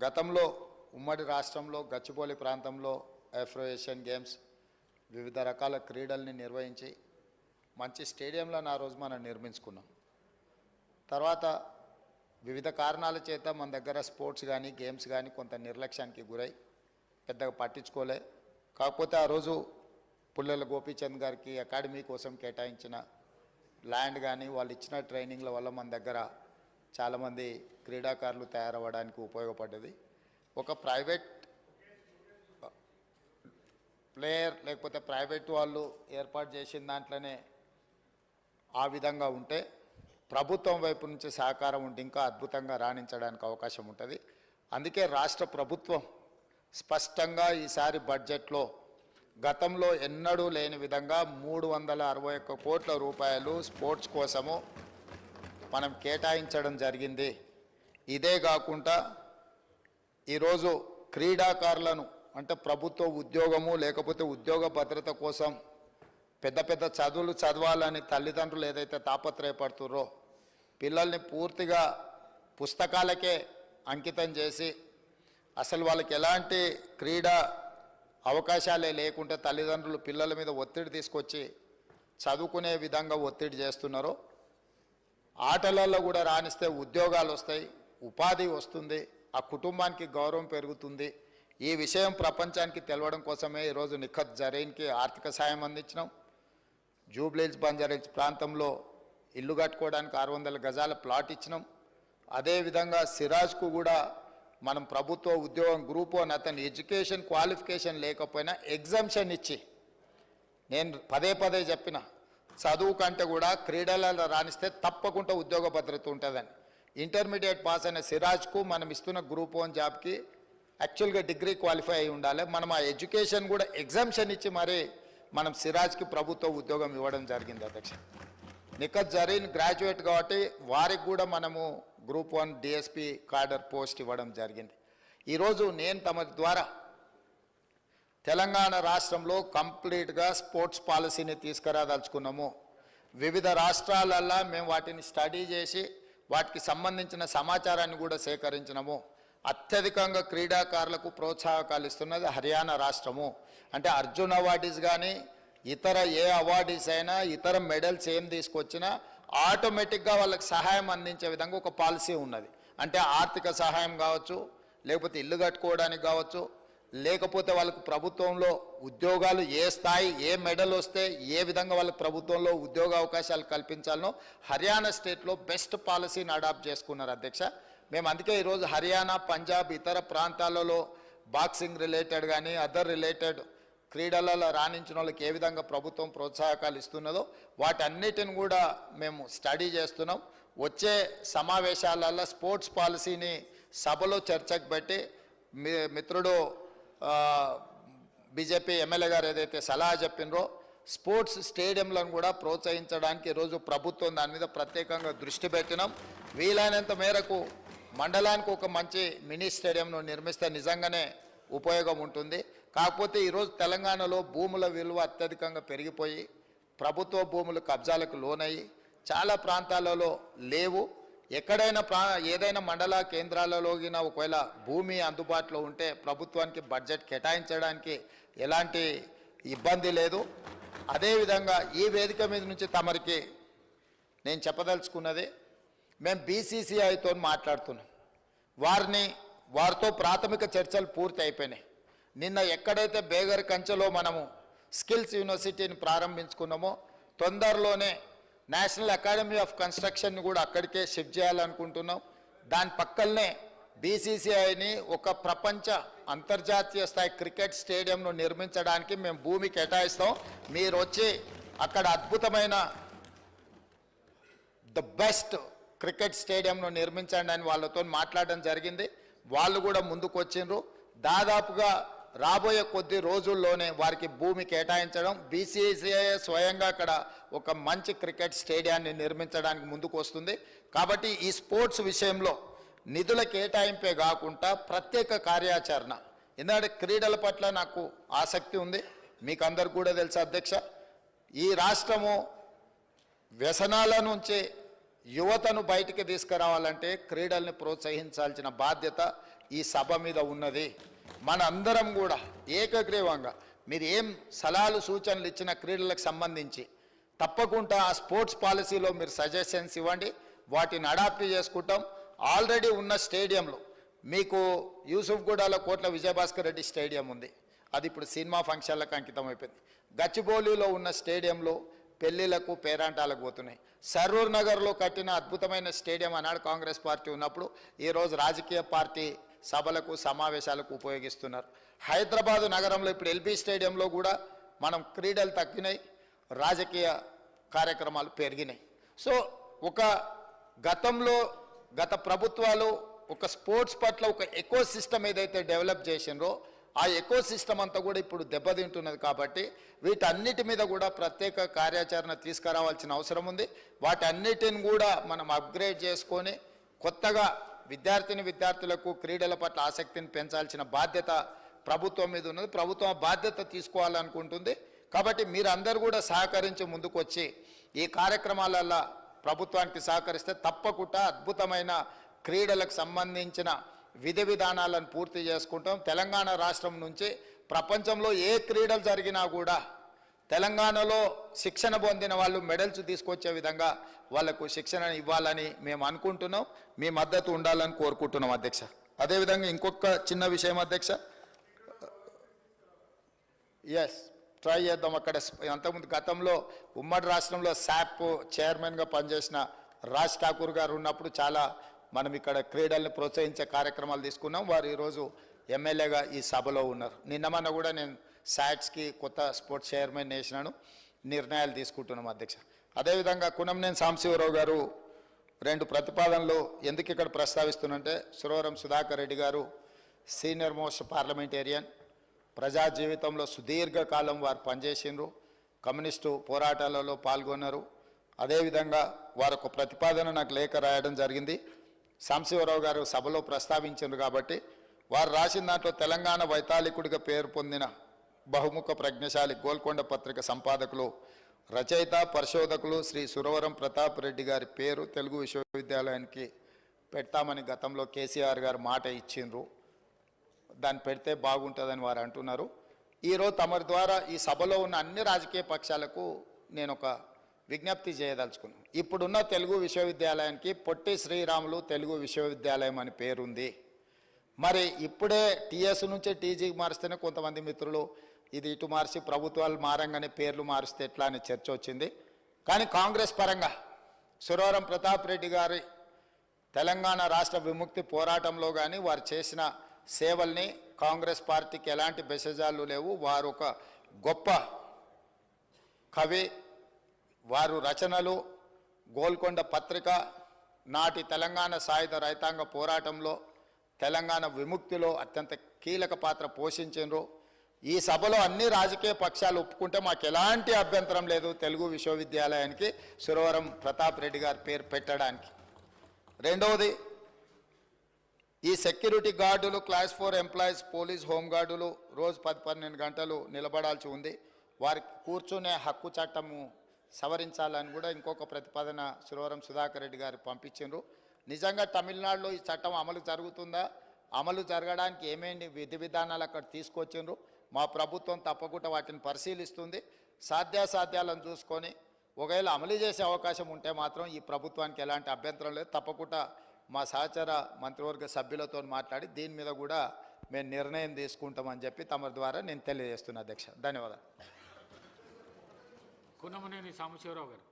గతంలో ఉమ్మడి రాష్ట్రంలో గచ్చిబౌలి ప్రాంతంలో ఆఫ్రో ఏషియన్ గేమ్స్ వివిధ రకాల క్రీడల్ని నిర్వహించి మంచి స్టేడియంలను ఆ రోజు మనం నిర్మించుకున్నాం. తర్వాత వివిధ కారణాల చేత మన దగ్గర స్పోర్ట్స్ కానీ గేమ్స్ కానీ కొంత నిర్లక్ష్యానికి గురై పెద్దగా పట్టించుకోలే. కాకపోతే ఆ రోజు పుల్లెల గోపీచంద్ గారికి అకాడమీ కోసం కేటాయించిన ల్యాండ్ కానీ వాళ్ళు ఇచ్చిన ట్రైనింగ్ల వల్ల మన దగ్గర చాలామంది క్రీడాకారులు తయారవ్వడానికి ఉపయోగపడ్డది. ఒక ప్రైవేట్ ప్లేయర్ లేకపోతే ప్రైవేట్ వాళ్ళు ఏర్పాటు చేసిన దాంట్లోనే ఆ విధంగా ఉంటే ప్రభుత్వం వైపు నుంచి సహకారం ఉంటే ఇంకా అద్భుతంగా రాణించడానికి అవకాశం ఉంటుంది. అందుకే రాష్ట్ర ప్రభుత్వం స్పష్టంగా ఈసారి బడ్జెట్లో గతంలో ఎన్నడూ లేని విధంగా 361 కోట్ల రూపాయలు స్పోర్ట్స్ కోసము మనం కేటాయించడం జరిగింది. ఇదే కాకుండా ఈరోజు క్రీడాకారులను అంటే ప్రభుత్వ ఉద్యోగము లేకపోతే ఉద్యోగ భద్రత కోసం పెద్ద పెద్ద చదువులు చదవాలని తల్లిదండ్రులు ఏదైతే తాపత్రయపడుతుర్రో పిల్లల్ని పూర్తిగా పుస్తకాలకే అంకితం చేసి అసలు వాళ్ళకి ఎలాంటి క్రీడా అవకాశాలే లేకుంటే తల్లిదండ్రులు పిల్లల మీద ఒత్తిడి తీసుకొచ్చి చదువుకునే విధంగా ఒత్తిడి చేస్తున్నారో, ఆటలలో కూడా రాణిస్తే ఉద్యోగాలు వస్తాయి, ఉపాధి వస్తుంది, ఆ కుటుంబానికి గౌరవం పెరుగుతుంది. ఈ విషయం ప్రపంచానికి తెలవడం కోసమే ఈరోజు నిఖత్ జరీన్కి ఆర్థిక సాయం అందించినాం. జూబ్లీహిల్స్ బంజారాహిల్స్ ప్రాంతంలో ఇల్లు కట్టుకోవడానికి 600 గజాల ప్లాట్ ఇచ్చినాం. అదేవిధంగా సిరాజ్కు కూడా మనం ప్రభుత్వ ఉద్యోగం గ్రూప్ 1 అతని ఎడ్యుకేషన్ క్వాలిఫికేషన్ లేకపోయినా ఎగ్జామ్షన్ ఇచ్చి, నేను పదే చెప్పిన చదువు కంటే కూడా క్రీడలలో రాణిస్తే తప్పకుండా ఉద్యోగ భద్రత ఉంటుందని. ఇంటర్మీడియట్ పాస్ అయిన సిరాజ్కు మనం ఇస్తున్న గ్రూప్ 1 జాబ్కి యాక్చువల్గా డిగ్రీ క్వాలిఫై అయి ఉండాలి. మనం ఆ ఎడ్యుకేషన్ కూడా ఎగ్జామ్షన్ ఇచ్చి మరి మనం సిరాజ్కి ప్రభుత్వ ఉద్యోగం ఇవ్వడం జరిగింది. అధ్యక్ష నిఖత్ జరీన్ గ్రాడ్యుయేట్ కాబట్టి వారికి కూడా మనము గ్రూప్ 1 డిఎస్పి కార్డర్ పోస్ట్ ఇవ్వడం జరిగింది. ఈరోజు నేను తమ ద్వారా తెలంగాణ రాష్ట్రంలో కంప్లీట్గా స్పోర్ట్స్ పాలసీని తీసుకురాదలుచుకున్నాము. వివిధ రాష్ట్రాలల్లో మేము వాటిని స్టడీ చేసి వాటికి సంబంధించిన సమాచారాన్ని కూడా సేకరించినాము. అత్యధికంగా క్రీడాకారులకు ప్రోత్సాహకాలు ఇస్తున్నది హర్యానా రాష్ట్రము. అంటే అర్జున్ అవార్డీస్ కానీ ఇతర ఏ అవార్డీస్ అయినా ఇతర మెడల్స్ ఏం తీసుకొచ్చినా ఆటోమేటిక్గా వాళ్ళకి సహాయం అందించే విధంగా ఒక పాలసీ ఉన్నది. అంటే ఆర్థిక సహాయం కావచ్చు, లేకపోతే ఇల్లు కట్టుకోవడానికి కావచ్చు, లేకపోతే వాళ్ళకు ప్రభుత్వంలో ఉద్యోగాలు ఏ స్థాయి ఏ మెడల్ వస్తే ఏ విధంగా వాళ్ళకి ప్రభుత్వంలో ఉద్యోగ అవకాశాలు కల్పించాలనో హర్యానా స్టేట్లో బెస్ట్ పాలసీని అడాప్ట్ చేసుకున్నారు. అధ్యక్ష మేము అందుకే ఈరోజు హర్యానా, పంజాబ్ ఇతర ప్రాంతాలలో బాక్సింగ్ రిలేటెడ్ కానీ అదర్ రిలేటెడ్ క్రీడలలో రాణించిన వాళ్ళకి ఏ విధంగా ప్రభుత్వం ప్రోత్సాహకాలు ఇస్తున్నదో వాటన్నిటిని కూడా మేము స్టడీ చేస్తున్నాం. వచ్చే సమావేశాలలో స్పోర్ట్స్ పాలసీని సభలో చర్చకు పెట్టి మిత్రుడు బీజేపీ ఎమ్మెల్యే గారు ఏదైతే సలహా చెప్పినరో స్పోర్ట్స్ స్టేడియంలను కూడా ప్రోత్సహించడానికి ఈరోజు ప్రభుత్వం దాని మీద ప్రత్యేకంగా దృష్టి పెట్టినాం. వీలైనంత మేరకు మండలానికి ఒక మంచి మినీ స్టేడియంను నిర్మిస్తే నిజంగానే ఉపయోగం ఉంటుంది. కాకపోతే ఈరోజు తెలంగాణలో భూముల విలువ అత్యధికంగా పెరిగిపోయి ప్రభుత్వ భూములు కబ్జాలకు లోనయ్యి చాలా ప్రాంతాలలో లేవు. ఎక్కడైనా ఏదైనా మండల కేంద్రాలలోగిన ఒకవేళ భూమి అందుబాటులో ఉంటే ప్రభుత్వానికి బడ్జెట్ కేటాయించడానికి ఎలాంటి ఇబ్బంది లేదు. అదేవిధంగా ఈ వేదిక మీద నుంచి తమరికి నేను చెప్పదలుచుకున్నది, మేము బీసీసీఐతో మాట్లాడుతున్నాం. వారితో ప్రాథమిక చర్చలు పూర్తి అయిపోయినాయి. నిన్న ఎక్కడైతే బేగర్ కంచెలో మనము స్కిల్స్ యూనివర్సిటీని ప్రారంభించుకున్నామో తొందరలోనే నేషనల్ అకాడమీ ఆఫ్ కన్స్ట్రక్షన్ని కూడా అక్కడికే షిఫ్ట్ చేయాలనుకుంటున్నాం. దాని పక్కనే బీసీసీఐని ఒక ప్రపంచ అంతర్జాతీయ స్థాయి క్రికెట్ స్టేడియంను నిర్మించడానికి మేము భూమి కేటాయిస్తాం. మీరు వచ్చి అక్కడ అద్భుతమైన ద బెస్ట్ క్రికెట్ స్టేడియంను నిర్మించండి అని వాళ్ళతో మాట్లాడడం జరిగింది. వాళ్ళు కూడా ముందుకు వచ్చిండ్రు. దాదాపుగా రాబోయే కొద్ది రోజుల్లోనే వారికి భూమి కేటాయించడం, బీసీసీఐ స్వయంగా అక్కడ ఒక మంచి క్రికెట్ స్టేడియాన్ని నిర్మించడానికి ముందుకు వస్తుంది. కాబట్టి ఈ స్పోర్ట్స్ విషయంలో నిధుల కేటాయింపే కాకుండా ప్రత్యేక కార్యాచరణ, ఎందుకంటే క్రీడల పట్ల నాకు ఆసక్తి ఉంది, మీకు అందరు కూడా తెలుసు అధ్యక్ష. ఈ రాష్ట్రము వ్యసనాల నుంచి యువతను బయటికి తీసుకురావాలంటే క్రీడల్ని ప్రోత్సహించాల్సిన బాధ్యత ఈ సభ మీద ఉన్నది. మన అందరం కూడా ఏకగ్రీవంగా మీరు ఏం సలహాలు సూచనలు ఇచ్చిన క్రీడలకు సంబంధించి తప్పకుండా ఆ స్పోర్ట్స్ పాలసీలో మీరు సజెషన్స్ ఇవ్వండి, వాటిని అడాప్ట్ చేసుకుంటాం. ఆల్రెడీ ఉన్న స్టేడియంలో మీకు యూసుఫ్గూడలో కోట్ల విజయభాస్కర్ రెడ్డి స్టేడియం ఉంది, అది ఇప్పుడు సినిమా ఫంక్షన్లకు అంకితం అయిపోయింది. గచ్చిబౌలిలో ఉన్న స్టేడియంలో పెళ్లిళ్లకు పేరాంటాలకు పోతున్నాయి. సరూర్ నగర్లో కట్టిన అద్భుతమైన స్టేడియం ఆనాడు కాంగ్రెస్ పార్టీ ఉన్నప్పుడు ఈరోజు రాజకీయ పార్టీ సభలకు సమావేశాలకు ఉపయోగిస్తున్నారు. హైదరాబాదు నగరంలో ఇప్పుడు ఎల్బీ స్టేడియంలో కూడా మనం క్రీడలు తగ్గినాయి, రాజకీయ కార్యక్రమాలు పెరిగినాయి. సో ఒక గత ప్రభుత్వాలు ఒక స్పోర్ట్స్ పట్ల ఒక ఎకో సిస్టమ్ ఏదైతే డెవలప్ చేసినరో ఆ ఎకో సిస్టమ్ అంతా కూడా ఇప్పుడు దెబ్బతింటున్నది. కాబట్టి వీటన్నిటి మీద కూడా ప్రత్యేక కార్యాచరణ తీసుకురావాల్సిన అవసరం ఉంది. వాటన్నిటిని కూడా మనం అప్గ్రేడ్ చేసుకొని కొత్తగా విద్యార్థులకు క్రీడల పట్ల ఆసక్తిని పెంచాల్సిన బాధ్యత ప్రభుత్వం మీద ఉన్నది. ప్రభుత్వం బాధ్యత తీసుకోవాలనుకుంటుంది. కాబట్టి మీరందరూ కూడా సహకరించి ముందుకు వచ్చి ఈ కార్యక్రమాలలో ప్రభుత్వానికి సహకరిస్తే తప్పకుండా అద్భుతమైన క్రీడలకు సంబంధించిన విధి విధానాలను పూర్తి చేసుకుంటాం. తెలంగాణ రాష్ట్రం నుంచి ప్రపంచంలో ఏ క్రీడలు జరిగినా కూడా తెలంగాణలో శిక్షణ పొందిన వాళ్ళు మెడల్స్ తీసుకొచ్చే విధంగా వాళ్లకు శిక్షణ ఇవ్వాలని మేము అనుకుంటున్నాం. మీ మద్దతు ఉండాలని కోరుకుంటున్నాం అధ్యక్ష. అదేవిధంగా ఇంకొక చిన్న విషయం అధ్యక్ష, ఎస్ ట్రై చేద్దాం. అక్కడ అంతకుముందు గతంలో ఉమ్మడి రాష్ట్రంలో శాప్ చైర్మన్గా పనిచేసిన రాజ్ ఠాకూర్ గారు ఉన్నప్పుడు చాలా మనం ఇక్కడ క్రీడల్ని ప్రోత్సహించే కార్యక్రమాలు తీసుకున్నాం. వారు ఈరోజు ఎమ్మెల్యేగా ఈ సభలో ఉన్నారు. నిన్నమన్న కూడా నేను శాట్స్కి కొత్త స్పోర్ట్స్ చైర్మన్ వేసినాను, నిర్ణయాలు తీసుకుంటున్నాం అధ్యక్ష. అదేవిధంగా కునంనేని సాంబశివరావు గారు రెండు ప్రతిపాదనలు ఎందుకు ఇక్కడ ప్రస్తావిస్తున్నంటే, సురవరం సుధాకర్ రెడ్డి గారు సీనియర్ మోస్ట్ పార్లమెంటేరియన్, ప్రజా జీవితంలో సుదీర్ఘకాలం వారు పనిచేసిండ్రు, కమ్యూనిస్టు పోరాటాలలో పాల్గొన్నారు. అదేవిధంగా వారు ఒక ప్రతిపాదన నాకు లేఖ రాయడం జరిగింది. సాంబశివరావు గారు సభలో ప్రస్తావించారు కాబట్టి వారు రాసిన దాంట్లో తెలంగాణ వైతాళికుడిగా పేరు పొందిన బహుముఖ ప్రజ్ఞశాలి గోల్కొండ పత్రిక సంపాదకులు రచయిత పరిశోధకులు శ్రీ సురవరం ప్రతాప్ రెడ్డి గారి పేరు తెలుగు విశ్వవిద్యాలయానికి పెడతామని గతంలో కేసీఆర్ గారు మాట ఇచ్చిండ్రు. దాన్ని పెడితే బాగుంటుందని వారు అంటున్నారు. ఈరోజు తమరి ద్వారా ఈ సభలో ఉన్న అన్ని రాజకీయ పక్షాలకు నేను ఒక విజ్ఞప్తి చేయదలుచుకున్నాను. ఇప్పుడున్న తెలుగు విశ్వవిద్యాలయానికి పొట్టి శ్రీరాములు తెలుగు విశ్వవిద్యాలయం అని పేరుంది. మరి ఇప్పుడే టీఎస్ నుంచి టీజీకి మారిస్తేనే కొంతమంది మిత్రులు ఇది ఇటు మార్చి ప్రభుత్వాలు మారంగానే పేర్లు మారిస్తే ఎట్లా అని చర్చ వచ్చింది. కానీ కాంగ్రెస్ పరంగా సురవరం ప్రతాప్ రెడ్డి గారి తెలంగాణ రాష్ట్ర విముక్తి పోరాటంలో కానీ వారు చేసిన సేవల్ని కాంగ్రెస్ పార్టీకి ఎలాంటి బెసజాలు లేవు. వారు ఒక గొప్ప కవి, వారు రచనలు గోల్కొండ పత్రిక నాటి తెలంగాణ సాయుధ రైతాంగ పోరాటంలో తెలంగాణ విముక్తిలో అత్యంత కీలక పాత్ర పోషించారు. ఈ సభలో అన్ని రాజకీయ పక్షాలు ఒప్పుకుంటే మాకు ఎలాంటి అభ్యంతరం లేదు తెలుగు విశ్వవిద్యాలయానికి సురవరం ప్రతాప్ రెడ్డి గారి పేరు పెట్టడానికి. రెండవది, ఈ సెక్యూరిటీ గార్డులు క్లాస్ 4 ఎంప్లాయీస్ పోలీస్ హోంగార్డులు రోజు 10-12 గంటలు నిలబడాల్సి ఉంది. వారికి కూర్చునే హక్కు చట్టము సవరించాలని కూడా ఇంకొక ప్రతిపాదన సురవరం సుధాకర్ రెడ్డి గారు పంపించారు. నిజంగా తమిళనాడులో ఈ చట్టం అమలు జరుగుతుందా, అమలు జరగడానికి ఏమేమి విధి విధానాలు అక్కడ తీసుకొచ్చిండ్రు, మా ప్రభుత్వం తప్పకుండా వాటిని పరిశీలిస్తుంది. సాధ్యాసాధ్యాలను చూసుకొని ఒకవేళ అమలు చేసే అవకాశం ఉంటే మాత్రం ఈ ప్రభుత్వానికి ఎలాంటి అభ్యంతరం లేదు. తప్పకుండా మా సహచర మంత్రివర్గ సభ్యులతో మాట్లాడి దీని మీద కూడా మేము నిర్ణయం తీసుకుంటామని చెప్పి తమ ద్వారా నేను తెలియజేస్తున్నా అధ్యక్ష. ధన్యవాదాలు. కున్నమనేని సాంబశివరావు గారు.